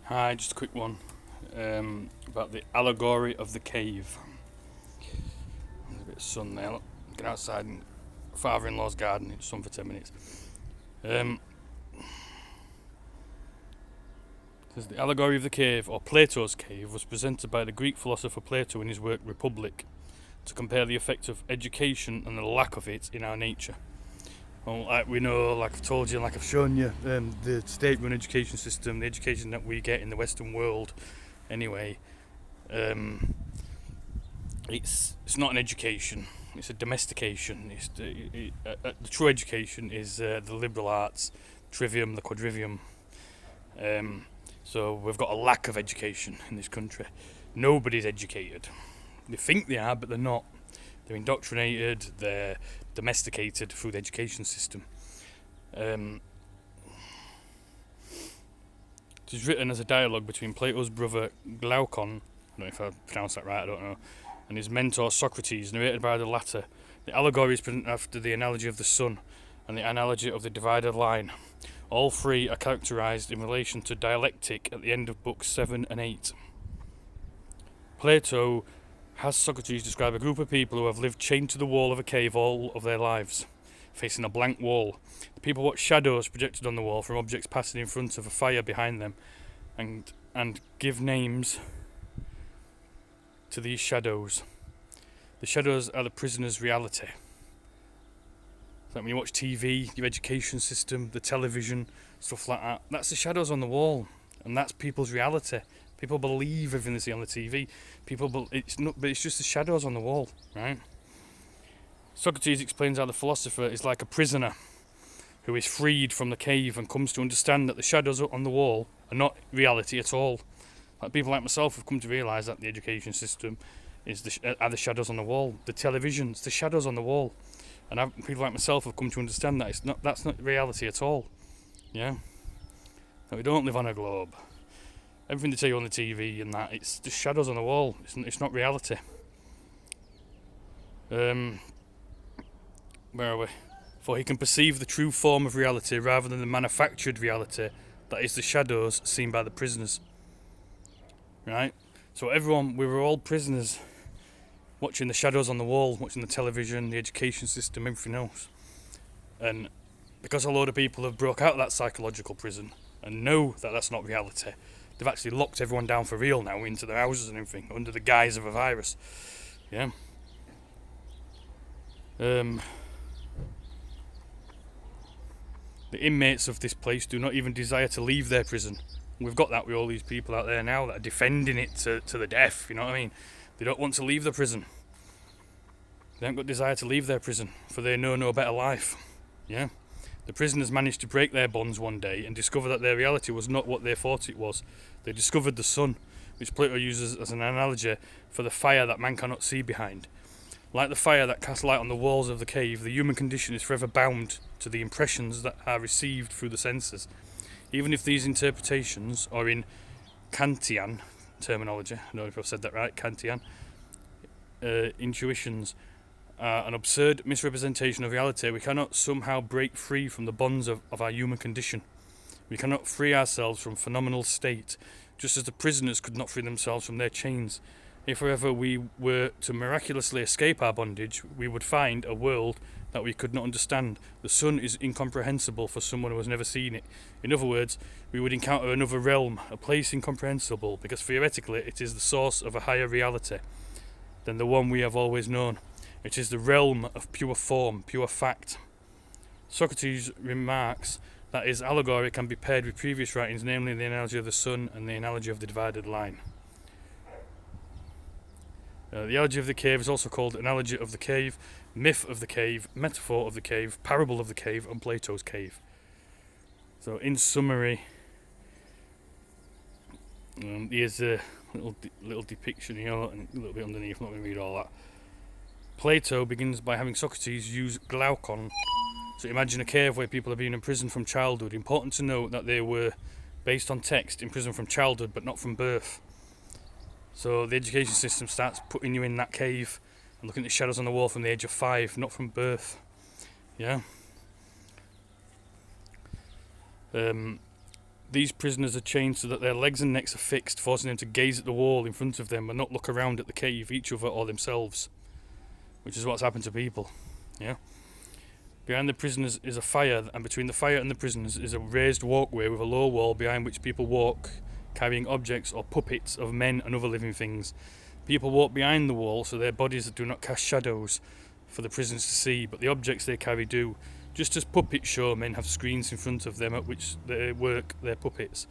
Hi, just a quick one about the allegory of the cave. There's a bit of sun there. Look, get outside in father-in-law's garden. It's sun for 10 minutes. Says the allegory of the cave, or Plato's cave, was presented by the Greek philosopher Plato in his work Republic to compare the effect of education and the lack of it in our nature. Well, like we know, like I've told you, like I've shown you, the state-run education system, the education that we get in the Western world, anyway, it's not an education. It's a domestication. The true education is the liberal arts, trivium, the quadrivium. So we've got a lack of education in this country. Nobody's educated. They think they are, but they're not. They're indoctrinated, they're domesticated through the education system. It is written as a dialogue between Plato's brother Glaucon, I don't know if I pronounced that right, I don't know, and his mentor Socrates, narrated by the latter. The allegory is present after the analogy of the sun and the analogy of the divided line. All three are characterized in relation to dialectic at the end of books 7 and 8. Plato has Socrates describe a group of people who have lived chained to the wall of a cave all of their lives, facing a blank wall. The people watch shadows projected on the wall from objects passing in front of a fire behind them, and give names to these shadows. The shadows are the prisoner's reality. So when you watch TV, your education system, the television, stuff like that, that's the shadows on the wall, and that's people's reality. People believe everything they see on the TV. It's just the shadows on the wall, right? Socrates explains how the philosopher is like a prisoner who is freed from the cave and comes to understand that the shadows on the wall are not reality at all. Like people like myself have come to realise that the education system are the shadows on the wall. The television's the shadows on the wall, and people like myself have come to understand that that's not reality at all. Yeah, that we don't live on a globe. Everything they tell you on the TV and that, it's just shadows on the wall. It's not reality. Where are we? For he can perceive the true form of reality rather than the manufactured reality that is the shadows seen by the prisoners. Right? So we were all prisoners, watching the shadows on the wall, watching the television, the education system, everything else. And because a load of people have broke out of that psychological prison and know that that's not reality, they've actually locked everyone down for real now into their houses and everything under the guise of a virus. Yeah. The inmates of this place do not even desire to leave their prison. We've got that with all these people out there now that are defending it to the death, you know what I mean? They don't want to leave the prison. They haven't got desire to leave their prison, for they know no better life. Yeah. The prisoners managed to break their bonds one day and discover that their reality was not what they thought it was. They discovered the sun, which Plato uses as an analogy for the fire that man cannot see behind. Like the fire that casts light on the walls of the cave, the human condition is forever bound to the impressions that are received through the senses. Even if these interpretations are in Kantian terminology, I don't know if I've said that right, Kantian, intuitions, an absurd misrepresentation of reality, we cannot somehow break free from the bonds of our human condition. We cannot free ourselves from phenomenal state, just as the prisoners could not free themselves from their chains. If ever we were to miraculously escape our bondage, we would find a world that we could not understand. The sun is incomprehensible for someone who has never seen it. In other words, we would encounter another realm, a place incomprehensible, because theoretically it is the source of a higher reality than the one we have always known. It is the realm of pure form, pure fact. Socrates remarks that his allegory can be paired with previous writings, namely the analogy of the sun and the analogy of the divided line. The analogy of the cave is also called analogy of the cave, myth of the cave, metaphor of the cave, parable of the cave, and Plato's cave. So, in summary, here's a little depiction here, and a little bit underneath. I'm not going to read all that. Plato begins by having Socrates use Glaucon. So imagine a cave where people are being imprisoned from childhood. Important to note that they were, based on text, imprisoned from childhood but not from birth. So the education system starts putting you in that cave and looking at the shadows on the wall from the age of 5, not from birth. Yeah. These prisoners are chained so that their legs and necks are fixed, forcing them to gaze at the wall in front of them and not look around at the cave, each other or themselves, which is what's happened to people. Yeah. Behind the prisoners is a fire, and between the fire and the prisoners is a raised walkway with a low wall behind which people walk, carrying objects or puppets of men and other living things. People walk behind the wall so their bodies do not cast shadows for the prisoners to see, but the objects they carry do. Just as puppet showmen have screens in front of them at which they work their puppets.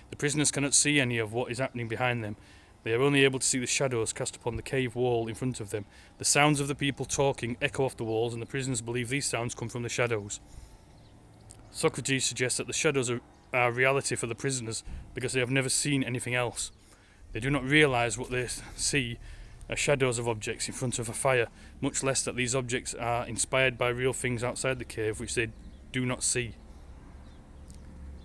The prisoners cannot see any of what is happening behind them. They are only able to see the shadows cast upon the cave wall in front of them. The sounds of the people talking echo off the walls, and the prisoners believe these sounds come from the shadows. Socrates suggests that the shadows are reality for the prisoners because they have never seen anything else. They do not realise what they see are shadows of objects in front of a fire, much less that these objects are inspired by real things outside the cave which they do not see.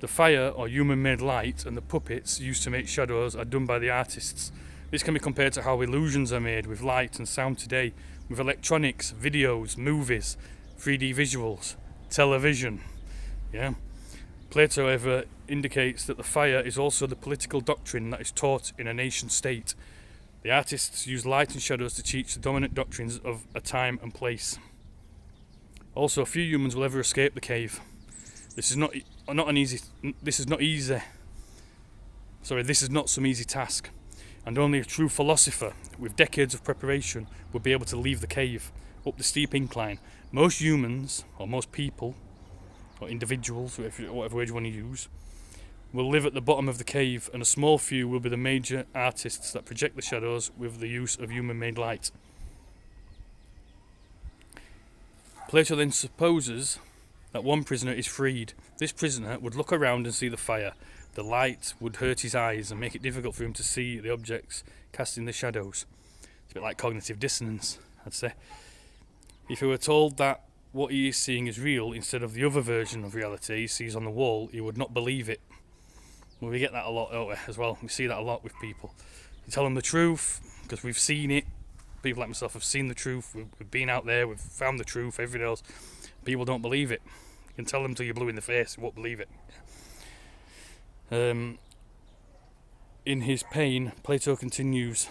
The fire, or human-made light, and the puppets used to make shadows are done by the artists. This can be compared to how illusions are made with light and sound today, with electronics, videos, movies, 3D visuals, television. Yeah. Plato, however, indicates that the fire is also the political doctrine that is taught in a nation-state. The artists use light and shadows to teach the dominant doctrines of a time and place. Also, few humans will ever escape the cave. This is not some easy task, and only a true philosopher with decades of preparation would be able to leave the cave up the steep incline. Most humans, or most people, or individuals, whatever word you want to use, will live at the bottom of the cave, and a small few will be the major artists that project the shadows with the use of human-made light. Plato then supposes that one prisoner is freed. This prisoner would look around and see the fire. The light would hurt his eyes and make it difficult for him to see the objects casting the shadows. It's a bit like cognitive dissonance, I'd say. If he were told that what he is seeing is real instead of the other version of reality he sees on the wall, he would not believe it. Well, we get that a lot, don't we, as well? We see that a lot with people. You tell them the truth, because we've seen it. People like myself have seen the truth. We've been out there, we've found the truth, everything else. People don't believe it. You can tell them till you're blue in the face, they won't believe it. In his pain, Plato continues,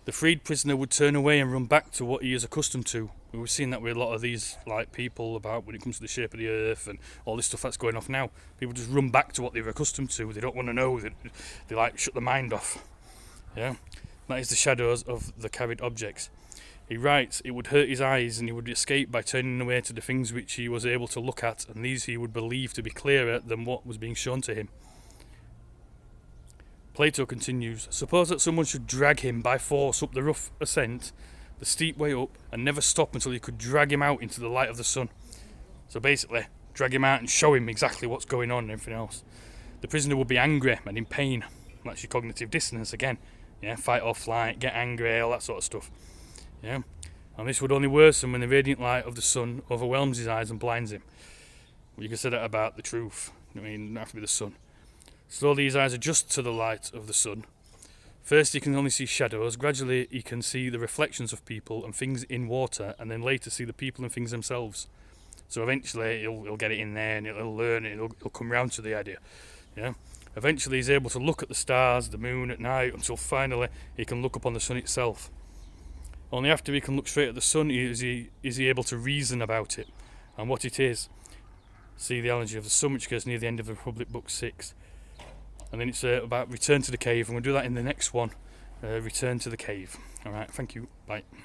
the freed prisoner would turn away and run back to what he is accustomed to. We've seen that with a lot of these people about when it comes to the shape of the earth and all this stuff that's going off now. People just run back to what they're accustomed to. They don't want to know. They shut the mind off. Yeah, that is the shadows of the carried objects. He writes, it would hurt his eyes and he would escape by turning away to the things which he was able to look at, and these he would believe to be clearer than what was being shown to him. Plato continues, suppose that someone should drag him by force up the rough ascent, the steep way up, and never stop until you could drag him out into the light of the sun. So basically, drag him out and show him exactly what's going on and everything else. The prisoner would be angry and in pain. That's your cognitive dissonance again. Yeah, fight or flight, get angry, all that sort of stuff. Yeah, and this would only worsen when the radiant light of the sun overwhelms his eyes and blinds him. Well, you can say that about the truth. I mean, it doesn't have to be the sun. Slowly his eyes adjust to the light of the sun. First he can only see shadows, gradually he can see the reflections of people and things in water, and then later see the people and things themselves. So eventually he'll get it in there and he'll learn it, he'll come round to the idea. Yeah. Eventually he's able to look at the stars, the moon at night, until finally he can look upon the sun itself. Only after he can look straight at the sun is he able to reason about it and what it is. See the allegory of the sun, which goes near the end of the Republic, Book 6. And then it's about return to the cave, and we'll do that in the next one. Return to the cave. Alright, thank you. Bye.